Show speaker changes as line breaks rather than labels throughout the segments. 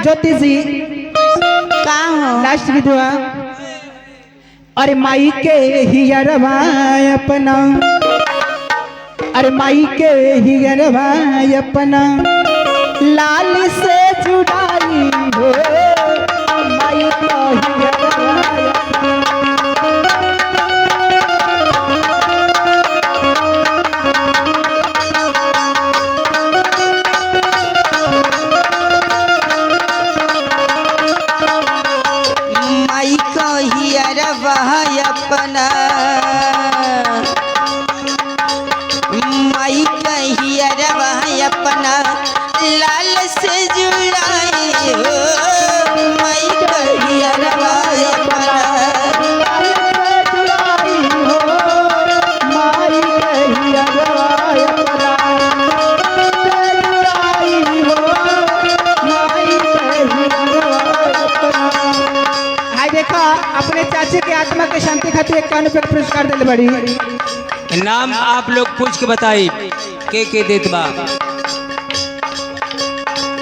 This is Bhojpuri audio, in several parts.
ज्योति जी
का हो
लास्ट की दुआ। अरे माई के हियरवा अपना, अरे माई के हियरवा अपना लाल से जुड़ाई हो, माई का हियरवा
माई को हियरवा अपना, माई का हियरवा अपना लाल से जुड़ाई हो, माई का हियरवा अपना
अपने चाचे के आत्मा के शांति खातिर 51 रुपये पुरस्कार दिले बड़ी।
नाम आप लोग पूछ के बताई के देत बा।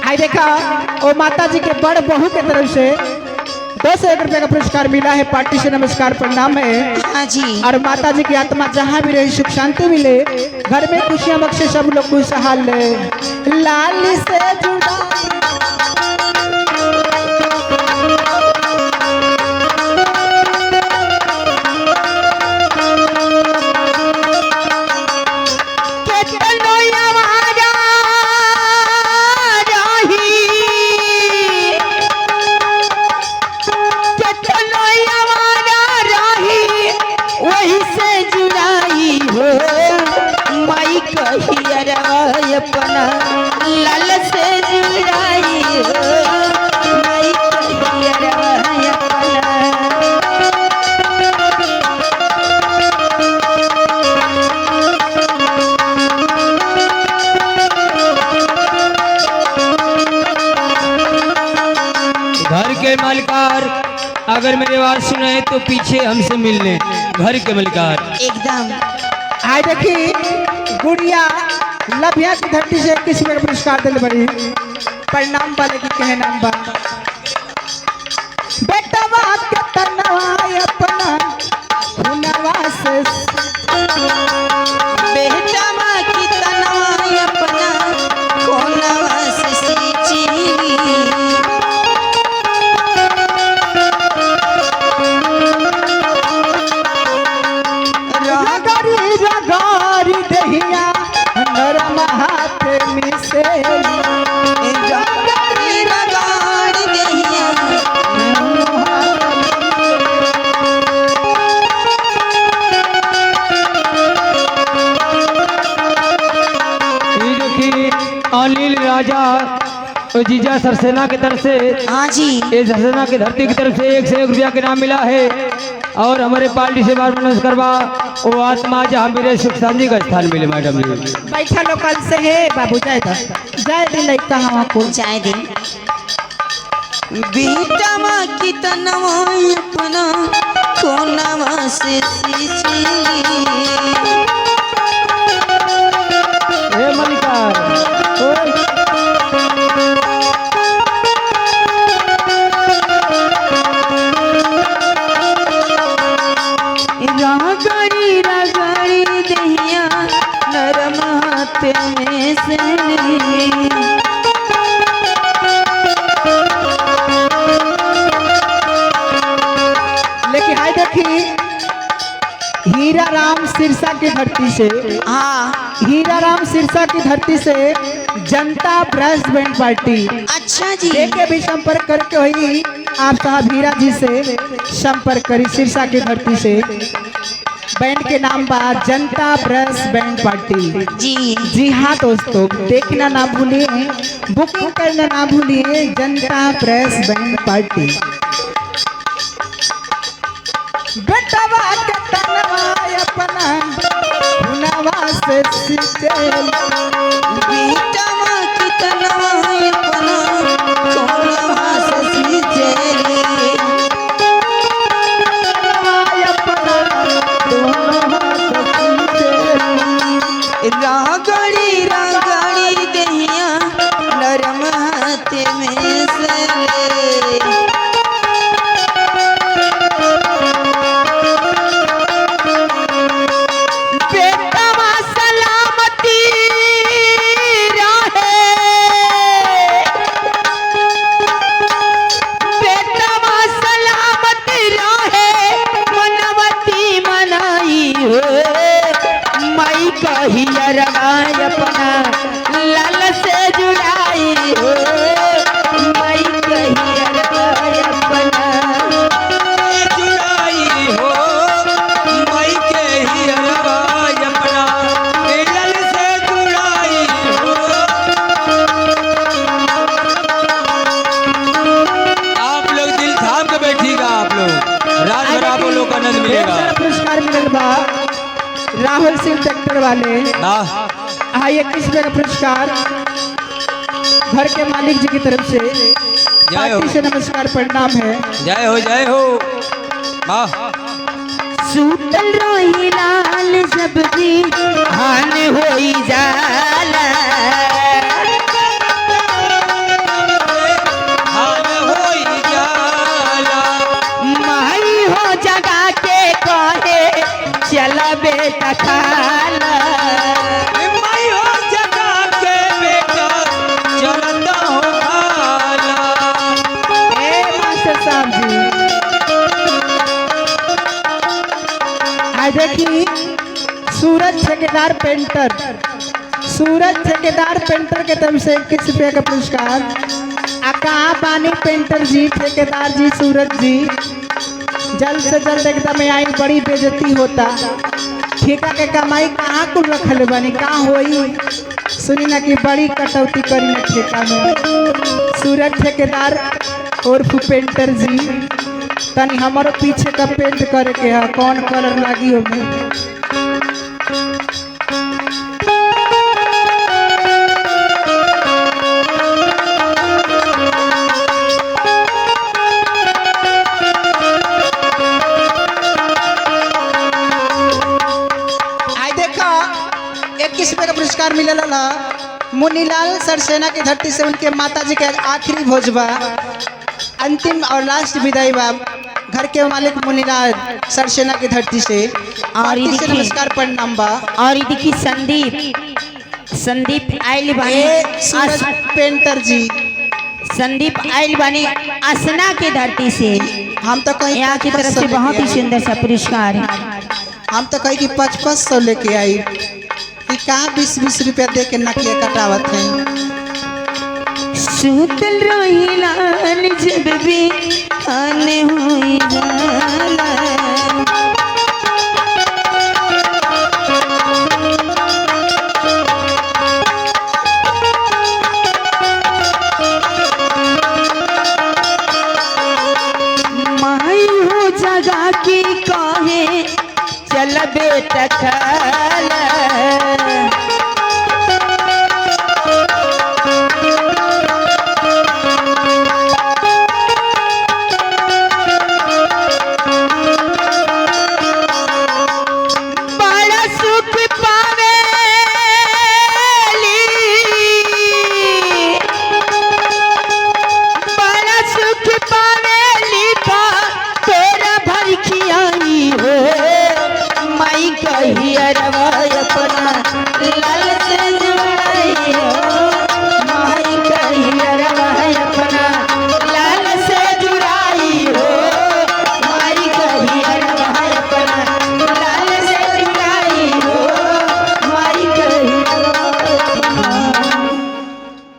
आई देखा वो माता जी के बड़ बहू के तरफ से 201 रुपये का पुरस्कार मिला है। पार्टी से नमस्कार प्रणाम है।
हाँ जी।
और माता जी की आत्मा जहाँ भी रहे सुख शांति मिले, घर में खुशियां बख्शे, सब लोग खुशहाल ले। लाल से जुड़ा
अपना लाल से जुड़ाई हो, माई का हियरवा अपना।
घर के मालिकार अगर मेरी आवाज सुने तो पीछे हमसे मिलने। घर के मालिकार
एकदम।
आई देखी गुड़िया लभिया की धरती से 21 रुपये का पुरस्कार दिल बड़ी। प्रणाम वाले की कहे नाम बा। बेटा बात के तनवा अपना हुनवा से,
बेटा माँ की तनवा अपना कोनवा से सींची,
रगड़ी रगड़ी दहिया नरम हाथ में से,
रगड़ी रगड़ी दहिया
ये देखिए अनिल राजा और जीजा सरसेना की तरफ से,
हाँ जी,
ये सरसेना की धरती की तरफ से 101 रुपया के नाम मिला है। और हमारे पार्टी से बार नमस्कार बा वो आत्मा जहाँ मेरे सुख शांति का स्थान मिले। मैडम जी
बैठा लोकल से है बाबू जाए दिन लड़का हवा को
जाए दिन। बेटा माँ की तनवा अपना कोनवा से सींची,
हे मलिकार
रगड़ी रगड़ी दहिया नरम हाथ में से,
लेकिन आई देखी हीरा राम सिरसा की धरती से,
हाँ
हीरा राम सिरसा की धरती से जनता ब्रस्ट बैंड पार्टी
अच्छा जी,
देखे भी संपर्क करके हुई। आप साहब हीरा जी से संपर्क करी। सिरसा की धरती से बैंड के नाम बा जनता ब्रस्ट बैंड पार्टी। जी हाँ दोस्तों, देखना ना भूलिए, बुकिंग करना ना भूलिए। जनता ब्रस्ट बैंड पार्टी। बेटा के तनवा अपना हुनवा से सींचे,
बेटा माँ की तनवा अपना कोनवा से सींचे, रगड़ी रगड़ी दहिया नरम हाथ में से,
मिलेगा।
सारा पुरस्कार मिलल बा राहुल सिंह ट्रैक्टर वाले।
हाँ,
21 रुपये का पुरस्कार घर के मालिक जी की तरफ से
जय हो।
पार्टी से नमस्कार प्रणाम है।
जय हो जय हो। वाह,
सूतल रोही लाल जब भी हान होई जाला
हाल होई जाला।
माई हो जगा के कहे चल बेटा खाला
माई हो जगा के बेटा चलता हो भाला।
ए मास्टर साहब जी आज देखी सूरज ठेकेदार पेंटर, सूरज ठेकेदार पेंटर के तरफ से 21 रुपये का पुरस्कार। कहाँ बानी पेंटर जी, ठेकेदार जी, सूरज जी, जल्द से जल्द एकदम आई, बड़ी बेइज्जती होता। ठेका के कमाई कहाँ कुल रखल बानी, कहाँ होई? सुनी ना कि बड़ी कटौती करी ना ठेका में। सूरज ठेकेदार और पेंटर जी तनी हमारो पीछे का पेंट करे के है, कौन कलर लगी ओमे? आई देखा 21 रुपये का पुरस्कार मिलल मुनीलाल सरसेना की धरती से। उनके माता जी के आखिरी भोज बा, अंतिम और लास्ट विदाई बा घर के मालिक मुनीलाल सरसेना की धरती से। पार्टी से नमस्कार प्रणाम बा।
और ये देखी संदीप आइल बानी
सूरज पेंटर जी,
संदीप आइल बानी असना की धरती से।
हम तो कहीं
यहाँ की तरफ से बहुत ही सुंदर सा पुरस्कार है।
हम तो कहीं कि 500 लेके आई, कि कहाँ 20-20 रुपया दे के नकिया कटावत है।
सूतल रोही लाल जब भी आने हुई जाला माई हो जगा की कहे चल बेटा खा